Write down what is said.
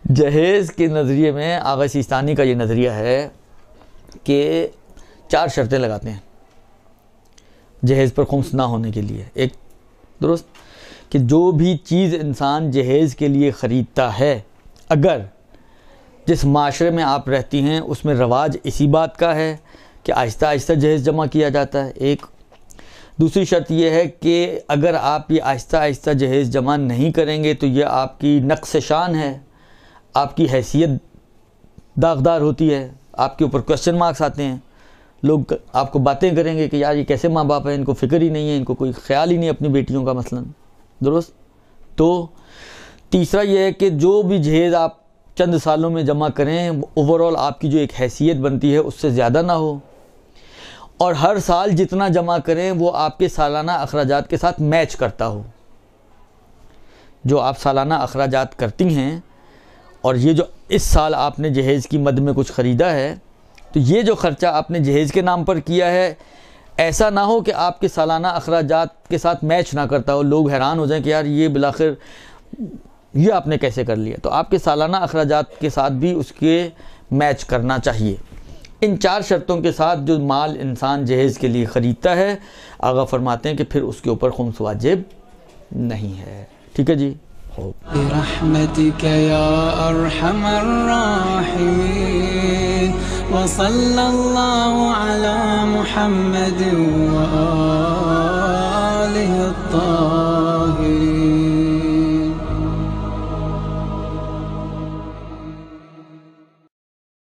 جہیز کے نظریے میں آغا سیستانی کا یہ نظریہ ہے کہ 4 شرطیں لگاتے ہیں جہیز پر خمس نہ ہونے کے لیے. ایک درست کہ جو بھی چیز انسان جہیز کے لیے خریدتا ہے، اگر جس معاشرے میں آپ رہتی ہیں اس میں رواج اسی بات کا ہے کہ آہستہ آہستہ جہیز جمع کیا جاتا ہے. ایک دوسری شرط یہ ہے کہ اگر آپ یہ آہستہ آہستہ جہیز جمع نہیں کریں گے تو یہ آپ کی نقص شان ہے، آپ کی حیثیت داغدار ہوتی ہے، آپ کے اوپر کوسچن مارکس آتے ہیں، لوگ آپ کو باتیں کریں گے کہ یار یہ کیسے ماں باپ ہیں، ان کو فکر ہی نہیں ہے، ان کو کوئی خیال ہی نہیں اپنی بیٹیوں کا مثلا. درست. تو تیسرا یہ ہے کہ جو بھی جہیز آپ چند سالوں میں جمع کریں اوورال آپ کی جو ایک حیثیت بنتی ہے اس سے زیادہ نہ ہو، اور ہر سال جتنا جمع کریں وہ آپ کے سالانہ اخراجات کے ساتھ میچ کرتا ہو. جو آپ سالانہ اخراجات کرتی ہیں اور یہ جو اس سال آپ نے جہیز کی مد میں کچھ خریدا ہے، تو یہ جو خرچہ آپ نے جہیز کے نام پر کیا ہے ایسا نہ ہو کہ آپ کے سالانہ اخراجات کے ساتھ میچ نہ کرتا ہو، لوگ حیران ہو جائیں کہ یار یہ بالآخر یہ آپ نے کیسے کر لیا. تو آپ کے سالانہ اخراجات کے ساتھ بھی اس کے میچ کرنا چاہیے. ان 4 شرطوں کے ساتھ جو مال انسان جہیز کے لیے خریدتا ہے، آغا فرماتے ہیں کہ پھر اس کے اوپر خمس واجب نہیں ہے. ٹھیک ہے جی. برحمتك يا أرحم الراحمين وصلى الله على محمد وآله